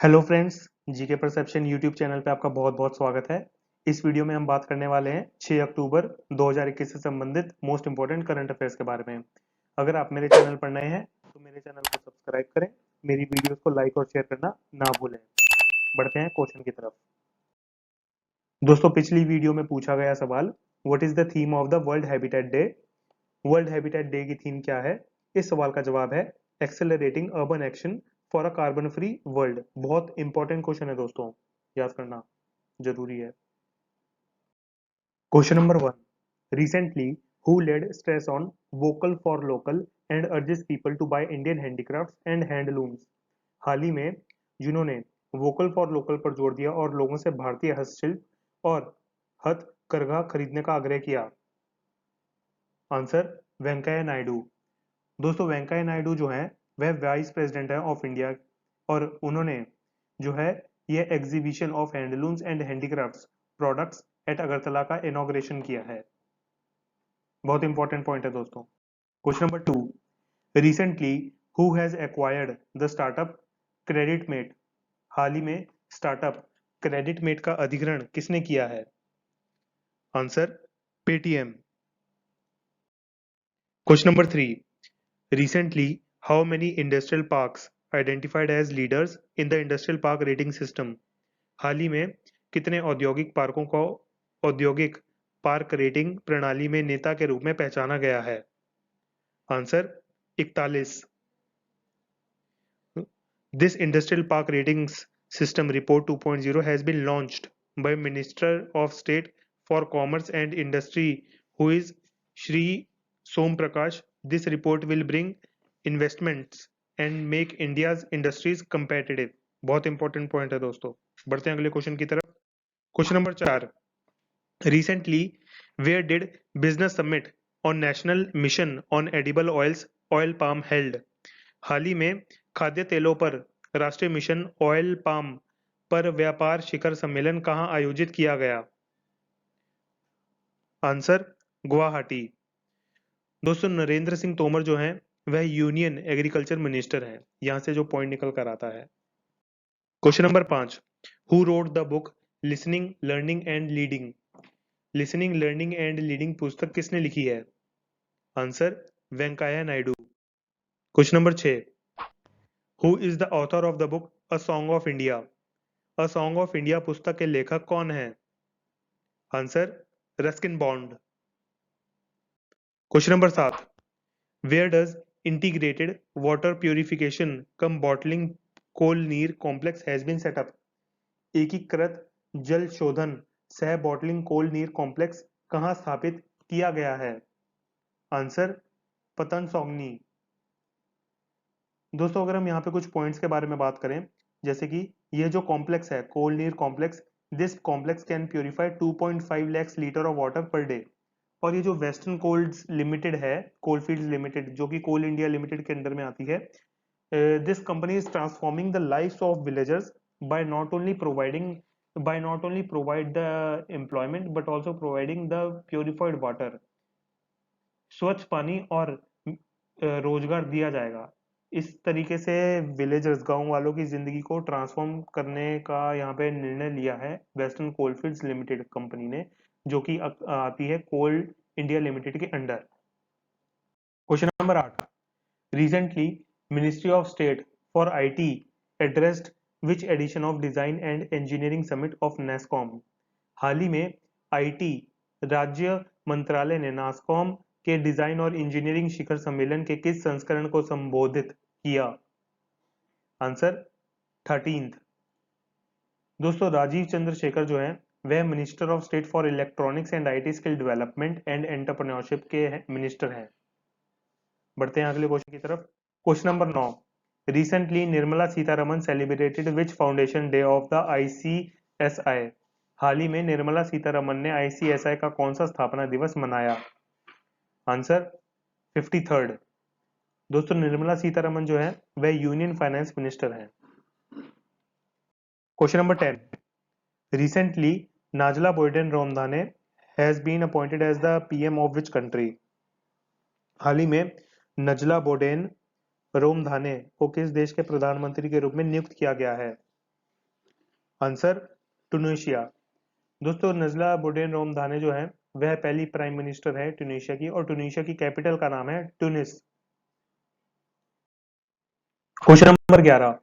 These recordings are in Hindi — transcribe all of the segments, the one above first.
Hello friends, GK perception YouTube channel पे आपका बहुत बहुत स्वागत है। इस वीडियो में हम बात करने वाले हैं 6 अक्टूबर 2021 से संबंधित मोस्ट इंपोर्टेंट करंट अफेयर्स के बारे में। अगर आप मेरे चैनल पर नए हैं तो मेरे चैनल को सब्सक्राइब करें, मेरी वीडियोस को लाइक और शेयर करना ना भूलें। बढ़ते हैं क्वेश्चन की तरफ। दोस्तों, पिछली वीडियो में पूछा गया सवाल, what is the theme of the world habitat day. World habitat day की थीम क्या है? इस सवाल का जवाब है accelerating urban action for a carbon free world. बहुत इंपॉर्टेंट क्वेश्चन है दोस्तों, याद करना जरूरी है। Question number 1, recently who led stress on vocal for local and urges people to buy Indian handicrafts and handlooms. हाल ही में जिन्होंने वोकल फॉर लोकल पर जोर दिया और लोगों से भारतीय हस्तशिल्प और हथकरघा खरीदने का आग्रह किया। आंसर, वेंकैया नायडू। दोस्तों, वेंकैया नायडू जो हैं वह वाइस प्रेसिडेंट है ऑफ इंडिया, और उन्होंने जो है ये exhibition of handlooms and handicrafts products at Agartala का इनॉग्रेशन किया है। बहुत इंपॉर्टेंट पॉइंट है दोस्तों। Question number 2, recently who has acquired the startup CreditMate. हाल ही में स्टार्टअप क्रेडिटमेट का अधिग्रहण किसने किया है? Answer, Paytm. Question number 3, recently how many industrial parks identified as leaders in the industrial park rating system। हाल ही में कितने औद्योगिक पार्कों को औद्योगिक पार्क रेटिंग प्रणाली में नेता के रूप में पहचाना गया है? Answer, 41। This industrial park ratings system report 2.0 has been launched by Minister of State for Commerce and Industry, who is Shri Som Prakash. This report will bring investments and make India's industries competitive। बहुत इंपॉर्टेंट पॉइंट है दोस्तों। बढ़ते हैं अगले क्वेश्चन की तरफ। Question number 4, recently where did business summit on national mission on edible oils oil palm held। हाल ही में खाद्य तेलों पर राष्ट्रीय मिशन ऑयल पाम पर व्यापार शिखर सम्मेलन कहाँ आयोजित किया गया? आंसर, गुवाहाटी। दोस्तों, नरेंद्र सिंह तोमर जो हैं वह यूनियन एग्रीकल्चर मिनिस्टर हैं। यहां से जो पॉइंट निकल कर आता है। Question number 5, who wrote the book listening learning and leading. Listening learning and leading पुस्तक किसने लिखी है? Answer, Venkaiah Naidu. Question number 6, who is the author of the book a song of India. A song of India पुस्तक के लेखक कौन है? Answer, Ruskin Bond. Question number 7, where does integrated water purification cum bottling Coal Neer complex has been setup. एकीकृत जल शोधन सह बॉटलिंग कोल नीर कॉम्प्लेक्स कहाँ स्थापित किया गया है? आंसर, पतनसौगनी। दोस्तों, अगर हम यहाँ पे कुछ पॉइंट्स के बारे में बात करें, जैसे कि यह जो कॉम्प्लेक्स है कोल Neer complex, this complex can purify 2.5 lakhs litre of water per day. और ये जो वेस्टर्न कोल्ड्स लिमिटेड है, कोलफील्ड्स लिमिटेड, जो कि कोल इंडिया लिमिटेड के अंडर में आती है, this company is transforming the lives of villagers by not only providing by not only provide the employment but also providing the purified water। स्वच्छ पानी और रोजगार दिया जाएगा। इस तरीके से विलेजर्स, गांव वालों की जिंदगी को ट्रांसफॉर्म करने का यहाँ पे निर्णय लिया है वेस्टर्न कोलफील्ड्स लिमिटेड कंपनी ने, जो कि आती है कोल इंडिया लिमिटेड के under. Question number 8, recently ministry of state for IT addressed which edition of design and engineering summit of NASSCOM. हाल ही में आईटी राज्य मंत्रालय ने नासकॉम के डिजाइन और इंजीनियरिंग शिखर सम्मेलन के किस संस्करण को संबोधित किया? Answer, 13th। दोस्तों, राजीव चंद्रशेखर जो है वह minister of state for electronics and IT skill development and entrepreneurship के मिनिस्टर हैं। बढ़ते हैं अगले क्वेश्चन की तरफ। Question number 9, recently Nirmala Sitharaman celebrated which foundation day of the ICSI. हाल ही में निर्मला सीतारमन ने आईसीएसआई का कौन सा स्थापना दिवस मनाया? Answer, 53rd। दोस्तों, निर्मला सीतारमन जो है वह यूनियन फाइनेंस मिनिस्टर हैं। Question number 10, recently Najla Bouden Romdhane has been appointed as the PM of which country. हाल ही में नजला बोडेन रोमधाने को किस देश के प्रधानमंत्री के रूप में नियुक्त किया गया है? Answer Tunisia. दोस्तों नजला बोर्डेन रोमदाने जो है वह पहली प्राइम मिनिस्टर है ट्यूनीशिया की, और ट्यूनीशिया की कैपिटल का नाम है Tunis. Question number 11,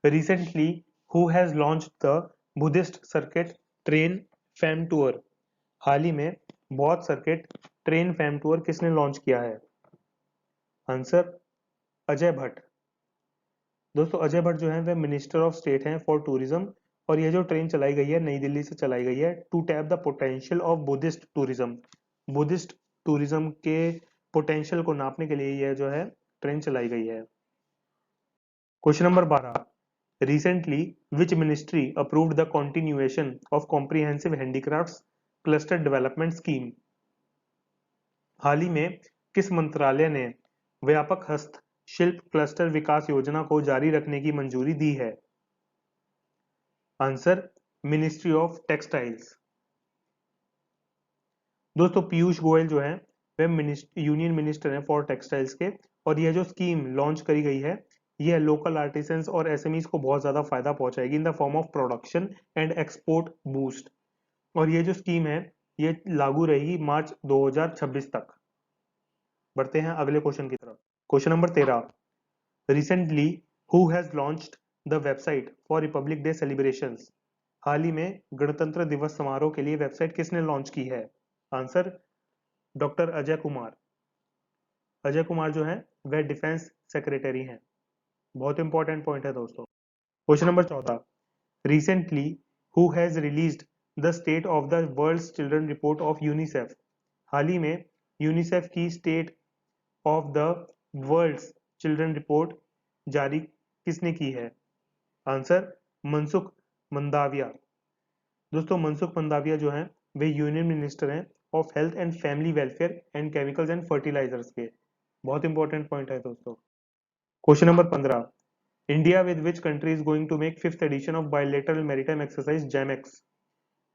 recently who has launched the Buddhist circuit train fam tour. हाल ही में बौद्ध सर्किट ट्रेन फैम टूर किसने लॉन्च किया है? आंसर अजय भट्ट। दोस्तों अजय भट्ट जो है वह मिनिस्टर ऑफ स्टेट हैं फॉर टूरिज्म, और ये जो ट्रेन चलाई गई है नई दिल्ली से चलाई गई है to tap the potential of Buddhist tourism. Buddhist tourism के पोटेंशियल को नापने के लिए यह जो है ट्रेन चलाई गई है। Question number 12, recently which ministry approved the continuation of comprehensive handicrafts cluster development scheme. हाल ही में किस मंत्रालय ने व्यापक हस्तशिल्प क्लस्टर विकास योजना को जारी रखने की मंजूरी दी है? Answer ministry of textiles. दोस्तों पीयूष गोयल जो है वह यूनियन मिनिस्टर हैं फॉर टेक्सटाइल्स के, और यह जो स्कीम लॉन्च करी गई है यह लोकल आर्टिसंस और एसएमईज को बहुत ज्यादा फायदा पहुंचाएगी in the form of production and export boost. और ये जो स्कीम है ये लागू रहेगी मार्च 2026 तक। बढ़ते हैं अगले क्वेश्चन की तरफ। Question number 13, recently who has launched the website for republic day celebrations. हाल ही में गणतंत्र दिवस समारोह के लिए वेबसाइट किसने लॉन्च की है? Answer doctor Ajay Kumar. अजय कुमार जो है वह डिफेंस सेक्रेटरी हैं। बहुत इंपॉर्टेंट पॉइंट है दोस्तों। Question number 14, recently who has released the state of the world's children report of UNICEF. हाल ही में यूनिसेफ की state of the world's children report जारी किसने की है? आंसर मनसुख मंदाविया। दोस्तों मनसुख मंदाविया जो हैं वे यूनियन मिनिस्टर हैं of health and family welfare and chemicals and fertilizers के। बहुत इंपॉर्टेंट पॉइंट है दोस्तों। Question number 15, India with which country is going to make 5th edition of bilateral maritime exercise JIMEX.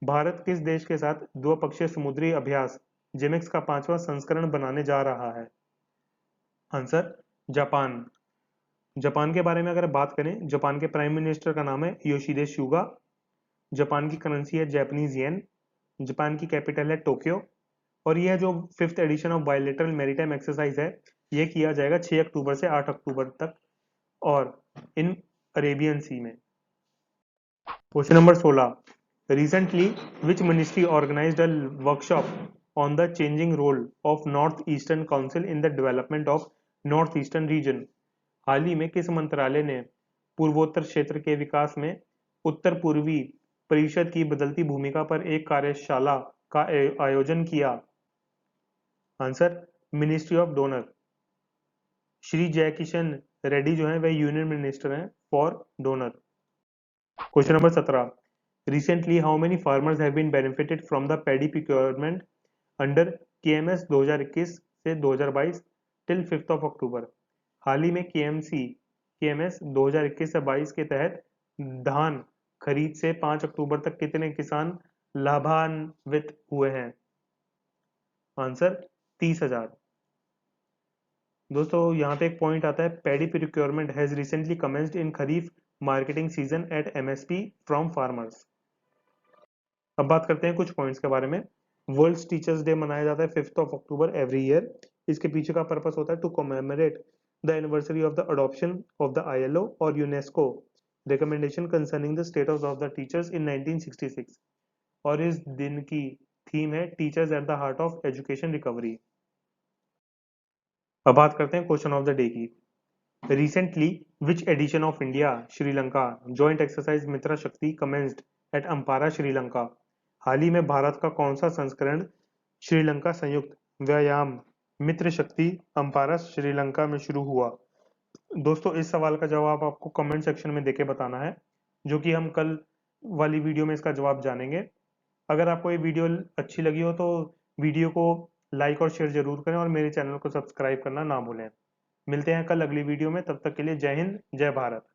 Bharat किस देश के साथ द्विपक्षीय समुद्री अभ्यास जेमेक्स का 5वां संस्करण बनाने जा रहा है? Answer Japan. जापान के बारे में अगर बात करें, जापान के प्राइम मिनिस्टर का नाम है योशिहिदे सुगा। जापान की करेंसी है जापानीज येन। जापान की कैपिटल है टोक्यो। और यह जो 5th edition of bilateral maritime exercise है यह किया जाएगा 6 अक्टूबर से 8 अक्टूबर तक और इन अरेबियन सी में। Question number 16, recently which ministry organized a workshop on the changing role of north eastern council in the development of north eastern region. हाल ही में किस मंत्रालय ने पूर्वोत्तर क्षेत्र के विकास में उत्तर पूर्वी परिषद की बदलती भूमिका पर एक कार्यशाला का आयोजन किया? Answer ministry of DoNER. Shri Jaikishan Reddy जो है वह यूनियन मिनिस्टर हैं for DoNER. Question number 17, recently how many farmers have been benefited from the paddy procurement under KMS 2021 से 2022 टिल 5 अक्टूबर। हाल ही में केएमएस 2021 से 22 के तहत धान खरीद से 5 अक्टूबर तक कितने किसान लाभान्वित हुए हैं? आंसर 30,000। दोस्तों यहाँ पे एक पॉइंट आता है, paddy procurement has recently commenced in kharif marketing season at MSP from farmers. अब बात करते हैं कुछ पॉइंट्स के बारे में। वर्ल्ड टीचर्स डे मनाया जाता है 5 अक्टूबर एवरी ईयर। इसके पीछे का पर्पस होता है to commemorate the anniversary of the adoption of the ILO और UNESCO recommendation concerning the status of the teachers in 1966। और इस दिन की थीम है teachers at the heart of education recovery. अब बात करते हैं क्वेश्चन ऑफ द डे की। Recently which edition of India Sri Lanka joint exercise Mitra Shakti commenced at Ampara Sri Lanka. हाल ही में भारत का कौन सा संस्करण श्रीलंका संयुक्त व्यायाम मित्र शक्ति अम्पारा श्रीलंका में शुरू हुआ? दोस्तों इस सवाल का जवाब आपको कमेंट सेक्शन में देके बताना है, जो कि हम कल वाली वीडियो में इसका जवाब जानेंगे। अगर आपको ये वीडियो अच्छी लगी हो तो वीडियो को लाइक और शेयर जरूर करें और मेरे चैनल को सब्सक्राइब करना ना भूलें। मिलते हैं कल अगली वीडियो में, तब तक के लिए जय हिंद जय भारत।